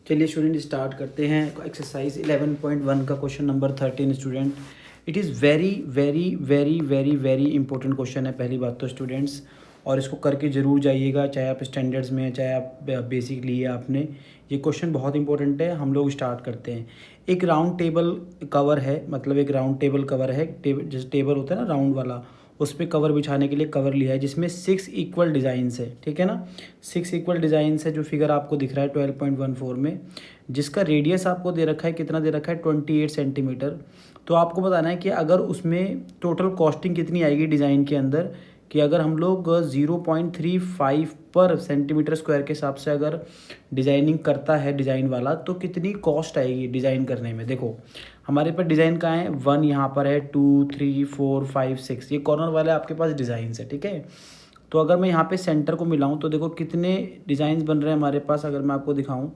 चलिए student start करते हैं एक्सरसाइज 11.1 का question number 13 student. It is very very very very very important question है पहली बात तो स्टूडेंट्स, और इसको करके ज़रूर जाइएगा, चाहे आप स्टैंडर्ड्स में हैं चाहे आप बेसिक लिए आपने। ये क्वेश्चन बहुत इंपॉर्टेंट है। हम लोग स्टार्ट करते हैं। एक राउंड टेबल कवर है, मतलब एक राउंड टेबल कवर है, जैसे टेबल होता है ना राउंड वाला, उस पर कवर बिछाने के लिए कवर लिया है जिसमें 6 इक्वल डिज़ाइंस है, ठीक है ना। 6 इक्वल डिज़ाइंस है जो फिगर आपको दिख रहा है 12.14 में, जिसका रेडियस आपको दे रखा है, कितना दे रखा है 28 सेंटीमीटर। तो आपको बताना है कि अगर उसमें टोटल कॉस्टिंग कितनी आएगी डिज़ाइन के अंदर, कि अगर हम लोग 0.35 पर सेंटीमीटर स्क्वायर के हिसाब से अगर डिज़ाइनिंग करता है डिज़ाइन वाला, तो कितनी कॉस्ट आएगी डिज़ाइन करने में। देखो हमारे पास डिज़ाइन कहाँ है, 1 यहाँ पर है, 2 3 4 5 6, ये कॉर्नर वाले आपके पास डिज़ाइन है, ठीक है। तो अगर मैं यहाँ पे सेंटर को मिलाऊँ तो देखो कितने डिज़ाइंस बन रहे हैं हमारे पास। अगर मैं आपको दिखाऊँ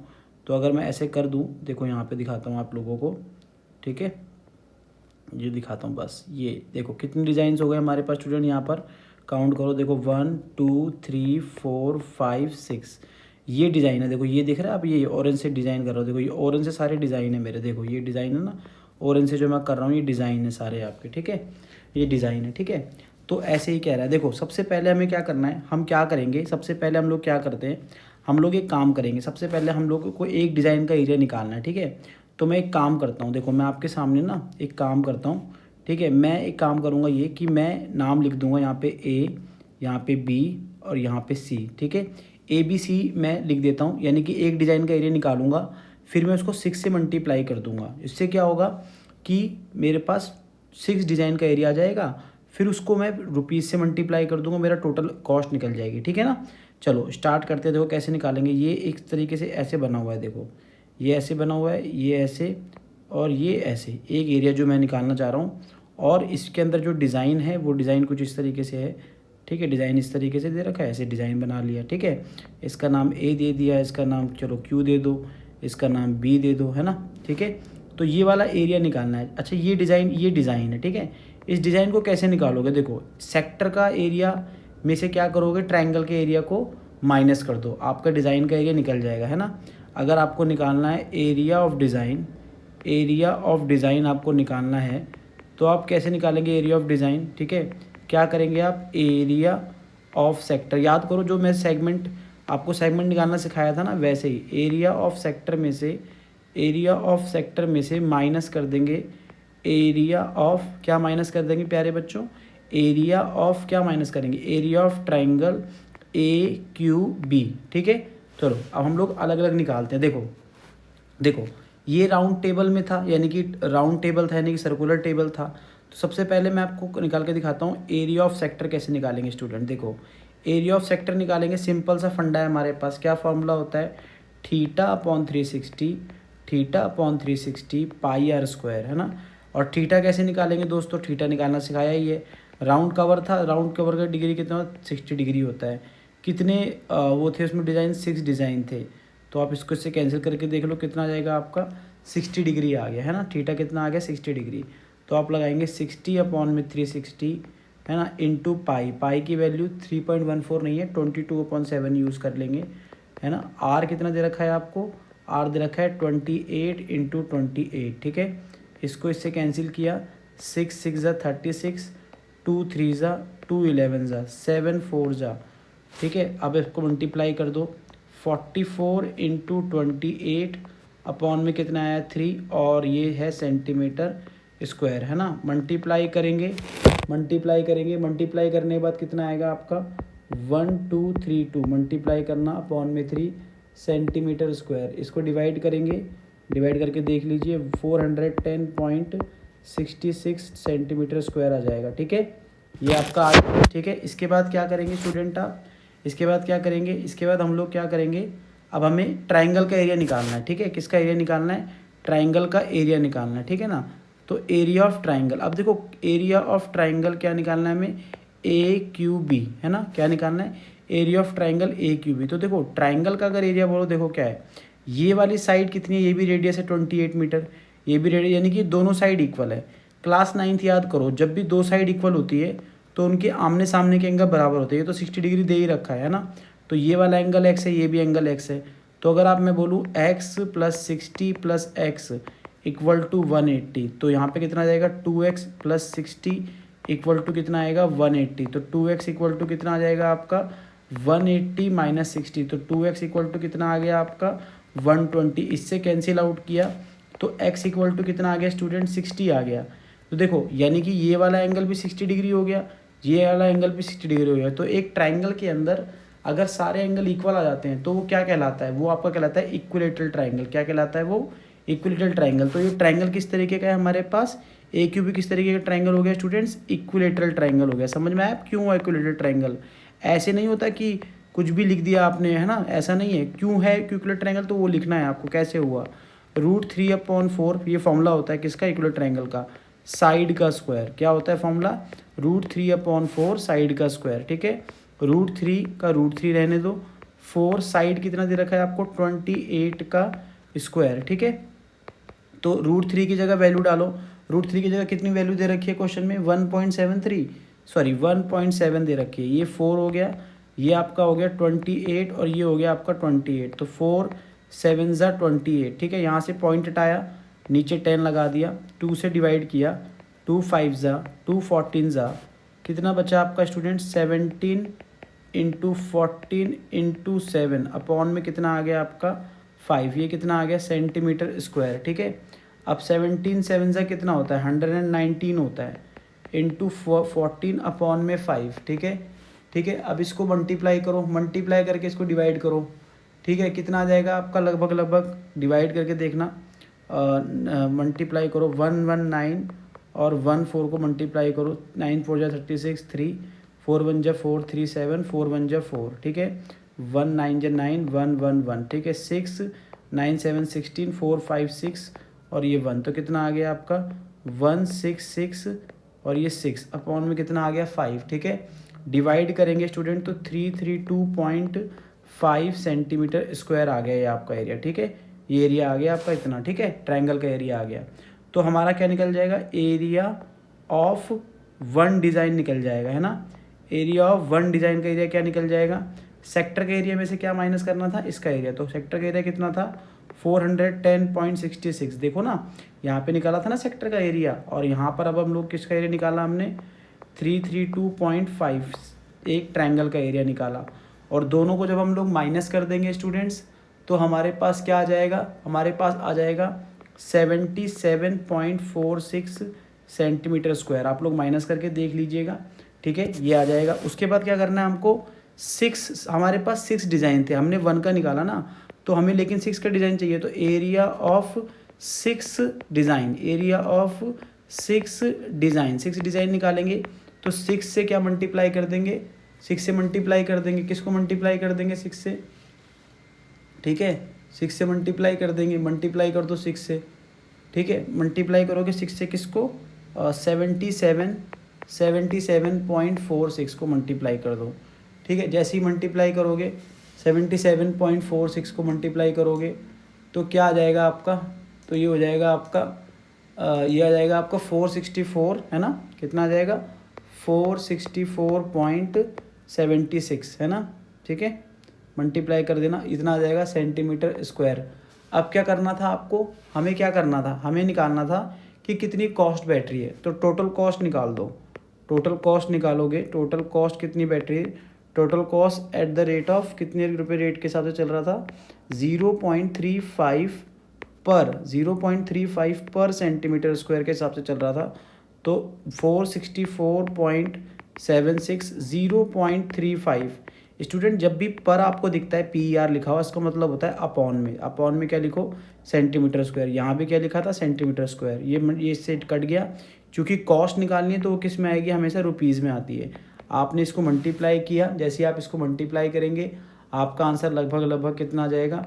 तो अगर मैं ऐसे कर दूँ, देखो यहाँ पे दिखाता हूँ आप लोगों को, ठीक है, ये दिखाता हूँ बस। ये देखो कितने डिज़ाइंस हो गए हमारे पास स्टूडेंट, यहाँ पर काउंट करो, देखो 1 2 3 4 5 6, ये डिज़ाइन है। देखो ये दिख रहा है, आप ये ऑरेंज से डिज़ाइन कर रहे हो, देखो ये ऑरेंज से सारे डिज़ाइन है मेरे, देखो ये डिज़ाइन है ना, ऑरेंज से जो मैं कर रहा हूँ ये डिज़ाइन है सारे आपके, ठीक है, ये डिज़ाइन है, ठीक है। तो ऐसे ही कह रहा है। देखो सबसे पहले हमें क्या करना है, हम क्या करेंगे, सबसे पहले हम लोग क्या करते हैं, हम लोग एक काम करेंगे। सबसे पहले हम लोग को एक डिज़ाइन का एरिया निकालना है, ठीक है। तो मैं एक काम करता हूँ, देखो मैं आपके सामने ना एक काम करता हूँ, ठीक है। मैं एक काम करूँगा ये कि मैं नाम लिख दूँगा यहाँ पे ए, यहाँ पे बी और यहाँ पे सी, ठीक है। ए बी सी मैं लिख देता हूँ, यानी कि एक डिज़ाइन का एरिया निकालूंगा, फिर मैं उसको 6 से मल्टीप्लाई कर दूंगा। इससे क्या होगा कि मेरे पास 6 डिज़ाइन का एरिया आ जाएगा, फिर उसको मैं रुपीज़ से मल्टीप्लाई कर दूंगा, मेरा टोटल कॉस्ट निकल जाएगी, ठीक है ना। चलो स्टार्ट करते हैं। देखो कैसे निकालेंगे, ये एक तरीके से ऐसे बना हुआ है, देखो ये ऐसे बना हुआ है, ये ऐसे और ये ऐसे, एक एरिया जो मैं निकालना चाह रहा हूँ। और इसके अंदर जो डिज़ाइन है वो डिज़ाइन कुछ इस तरीके से है, ठीक है। डिज़ाइन इस तरीके से दे रखा है, ऐसे डिज़ाइन बना लिया, ठीक है। इसका नाम ए दे दिया, इसका नाम चलो क्यू दे दो, इसका नाम बी दे दो, है ना, ठीक है। तो ये वाला एरिया निकालना है। अच्छा ये डिज़ाइन है, ठीक है। इस डिज़ाइन को कैसे निकालोगे, देखो सेक्टर का एरिया में से क्या करोगे, ट्रायंगल के एरिया को माइनस कर दो, आपका डिज़ाइन का एरिया निकल जाएगा, है ना। अगर आपको निकालना है एरिया ऑफ डिज़ाइन आपको निकालना है, तो आप कैसे निकालेंगे एरिया ऑफ डिज़ाइन, ठीक है। क्या करेंगे आप, एरिया ऑफ सेक्टर, याद करो जो मैं सेगमेंट आपको सेगमेंट निकालना सिखाया था ना, वैसे ही एरिया ऑफ सेक्टर में से माइनस कर देंगे एरिया ऑफ, क्या माइनस कर देंगे प्यारे बच्चों, एरिया ऑफ क्या माइनस करेंगे, area of triangle A Q B, ठीक है। चलो अब हम लोग अलग अलग निकालते हैं। देखो देखो ये राउंड टेबल में था, यानी कि राउंड टेबल था, यानी कि सर्कुलर टेबल था। तो सबसे पहले मैं आपको निकाल के दिखाता हूँ एरिया ऑफ सेक्टर कैसे निकालेंगे स्टूडेंट। देखो एरिया ऑफ सेक्टर निकालेंगे, सिंपल सा फंडा है हमारे पास। क्या फॉर्मूला होता है, theta upon 360 pi R square, है ना। और थीटा कैसे निकालेंगे दोस्तों, थीटा निकालना सिखाया ही है। राउंड कवर था, राउंड कवर का डिग्री कितना, 60 डिग्री होता है। कितने वो थे उसमें डिज़ाइन, 6 डिज़ाइन थे। तो आप इसको इससे कैंसिल करके देख लो कितना आ जाएगा आपका, 60 डिग्री आ गया, है ना। थीटा कितना आ गया, 60 डिग्री। तो आप लगाएंगे 60 अपॉन में 360, है ना, इंटू पाई की वैल्यू 3.14 नहीं है, 22/7 यूज़ कर लेंगे, है ना। आर कितना दे रखा है आपको, आर दे रखा है 28 इंटू 28, ठीक है। इसको इससे कैंसिल किया, 6 6 ज़ा 36, 2 3 ज़ा 2 11 ज़ा 7 4 ज़ा, ठीक है। अब इसको मल्टीप्लाई कर दो, 44 इंटू 28 अपॉन में कितना आया 3, और ये है सेंटीमीटर स्क्वायर, है ना। मल्टीप्लाई करेंगे, मल्टीप्लाई करने के बाद कितना आएगा आपका 1232, मल्टीप्लाई करना अपॉन में 3 सेंटीमीटर स्क्वायर। इसको डिवाइड करेंगे, डिवाइड करके देख लीजिए 410.66 सेंटीमीटर स्क्वायर आ जाएगा, ठीक है। ये आपका आ गया, ठीक है। इसके बाद क्या करेंगे स्टूडेंट आप, इसके बाद क्या करेंगे, इसके बाद हम लोग क्या करेंगे, अब हमें ट्रायंगल का एरिया निकालना है, ठीक है। किसका एरिया निकालना है, ट्रायंगल का एरिया निकालना है, ठीक है ना। तो एरिया ऑफ ट्रायंगल, अब देखो एरिया ऑफ ट्रायंगल क्या निकालना है हमें, ए क्यू बी, है ना। क्या निकालना है, area of triangle A Q B. तो देखो ट्रायंगल का अगर एरिया बोलो, देखो क्या है, ये वाली साइड कितनी है, ये भी रेडियस है 28 मीटर, ये भी रेडियस, यानी कि दोनों साइड इक्वल है। क्लास 9th याद करो, जब भी दो साइड इक्वल होती है तो उनके आमने सामने के एंगल बराबर होते हैं। ये तो 60 डिग्री दे ही रखा है ना। तो ये वाला एंगल एक्स है, ये भी एंगल एक्स है। तो अगर आप मैं बोलूँ x + 60 + x = 180, तो यहाँ पे कितना आ जाएगा 2x + 60 = कितना आएगा 180। तो 2x = कितना आ जाएगा आपका 180 - 60, तो 2x = कितना आ गया आपका 120। इससे कैंसिल आउट किया तो x = कितना आ गया स्टूडेंट 60 आ गया। तो देखो यानी कि ये वाला एंगल भी 60 डिग्री हो गया, ये वाला एंगल भी 60 डिग्री हो गया। तो एक ट्राइंगल के अंदर अगर सारे एंगल इक्वल आ जाते हैं तो वो क्या कहलाता है, वो आपका कहलाता है इक्विलेटरल ट्राइंगल। क्या कहलाता है वो इक्विलेटरल ट्राइंगल। तो ये ट्राइंगल किस तरीके का है हमारे पास, ए क्यू भी किस तरीके का ट्राइंगल हो गया स्टूडेंट्स, इक्विलेटरल ट्राइंगल हो गया। समझ में आया क्यों इक्विलेटरल ट्राइंगल। ऐसे नहीं होता कि कुछ भी लिख दिया आपने, है ना, ऐसा नहीं है। क्यों है इक्विलेटरल ट्राइंगल तो वो लिखना है आपको कैसे हुआ। √3/4 ये फॉर्मूला होता है किसका, इक्विलेटरल ट्राइंगल का, साइड का स्क्वायर। क्या होता है फॉर्मूला, √3/4 साइड का स्क्वायर। ठीक है, √3 का √3 रहने दो, 4 साइड कितना दे रखा है आपको 28 का स्क्वायर। ठीक है, तो √3 की जगह वैल्यू डालो। √3 की जगह कितनी वैल्यू दे रखी है क्वेश्चन में 1.73, सॉरी 1.7 दे रखी है। ये 4 हो गया, ये आपका हो गया 28 और ये हो गया आपका 28। तो 4 7 ज़ा 28। ठीक है, यहाँ से पॉइंट हटाया, नीचे 10 लगा दिया, 2 से डिवाइड किया, 2 5 ज़ा 2 14 ज़ा कितना बचा आपका स्टूडेंट 17 × 14 × 7 अपॉन में कितना आ गया आपका 5। ये कितना आ गया सेंटीमीटर स्क्वायर। ठीक है, अब 17 7 ज़ा कितना होता है 119 होता है, इंटू 14 अपॉन में 5। ठीक है, ठीक है, अब इसको मल्टीप्लाई करो, मल्टीप्लाई करके इसको डिवाइड करो। ठीक है, कितना आ जाएगा आपका लगभग डिवाइड करके देखना, मल्टीप्लाई करो 119 और 14 को मल्टीप्लाई करो, 9 4 = 36, 3 4 1 = 4, 3 7 4 1 = 4। ठीक है, 1 9 = 9 1 1 1। ठीक है, 6 9 7 16 4 5 6 और ये 1, तो कितना आ गया आपका 166 और ये 6 अपॉन में कितना आ गया 5। ठीक है, डिवाइड करेंगे स्टूडेंट तो 332.5 सेंटीमीटर स्क्वायर आ गया ये आपका एरिया। ठीक है, ये एरिया आ गया आपका इतना। ठीक है, ट्रायंगल का एरिया आ गया। तो हमारा क्या निकल जाएगा, एरिया ऑफ वन डिज़ाइन निकल जाएगा, है ना। एरिया ऑफ वन डिज़ाइन का एरिया क्या निकल जाएगा, सेक्टर के एरिया में से क्या माइनस करना था, इसका एरिया। तो सेक्टर का एरिया कितना था 410.66। देखो ना, यहाँ पे निकाला था ना सेक्टर का एरिया, और यहाँ पर अब हम लोग किसका एरिया निकाला हमने 332.5, एक ट्रायंगल का एरिया निकाला। और दोनों को जब हम लोग माइनस कर देंगे स्टूडेंट्स तो हमारे पास क्या आ जाएगा, हमारे पास आ जाएगा 77.46 सेंटीमीटर स्क्वायर। आप लोग माइनस करके देख लीजिएगा। ठीक है, ये आ जाएगा। उसके बाद क्या करना है हमको, 6, हमारे पास 6 डिज़ाइन थे, हमने 1 का निकाला ना, तो हमें लेकिन 6 का डिज़ाइन चाहिए। तो area of 6 design, area of 6 design, 6 design निकालेंगे तो 6 से क्या मल्टीप्लाई कर देंगे, 6 से मल्टीप्लाई कर देंगे। किसको मल्टीप्लाई कर देंगे 6 से, ठीक है, 6 से मल्टीप्लाई कर देंगे, मल्टीप्लाई कर दो 6 से। ठीक है, मल्टीप्लाई करोगे 6 से किसको 77.46 को मल्टीप्लाई कर दो। ठीक है, जैसे ही मल्टीप्लाई करोगे 77.46 को मल्टीप्लाई करोगे तो क्या आ जाएगा आपका, तो ये हो जाएगा आपका ये आ जाएगा आपका 464, है ना, कितना आ जाएगा 464.76, है ना। ठीक है, मल्टीप्लाई कर देना, इतना आ जाएगा सेंटीमीटर स्क्वायर। अब क्या करना था आपको, हमें क्या करना था, हमें निकालना था कि कितनी कॉस्ट बैठ रही है। तो टोटल कॉस्ट निकाल दो, टोटल कॉस्ट निकालोगे, टोटल कॉस्ट कितनी बैठ रही है, total cost at the rate of कितने रुपये रेट के हिसाब से चल रहा था 0.35 पर सेंटीमीटर स्क्वायर के हिसाब से चल रहा था। तो 464.76 0.35। स्टूडेंट जब भी पर आपको दिखता है PER लिखा हुआ, इसका मतलब होता है अपॉन में। अपॉन में क्या लिखो सेंटीमीटर स्क्वायर, यहाँ भी क्या लिखा था सेंटीमीटर स्क्वायर। ये सेट कट गया, क्योंकि कॉस्ट निकालनी है तो वो किस में आएगी, हमेशा रुपीज़ में आती है। आपने इसको मल्टीप्लाई किया, जैसे आप इसको मल्टीप्लाई करेंगे आपका आंसर लगभग कितना आ जाएगा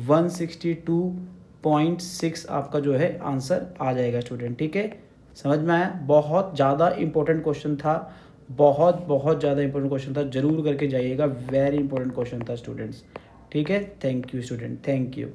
162.6 आपका जो है आंसर आ जाएगा स्टूडेंट। ठीक है, समझ में आया। बहुत ज़्यादा इंपॉर्टेंट क्वेश्चन था, बहुत ज़्यादा इंपॉर्टेंट क्वेश्चन था, जरूर करके जाइएगा। वेरी इंपॉर्टेंट क्वेश्चन था स्टूडेंट्स। ठीक है, thank you student, thank you.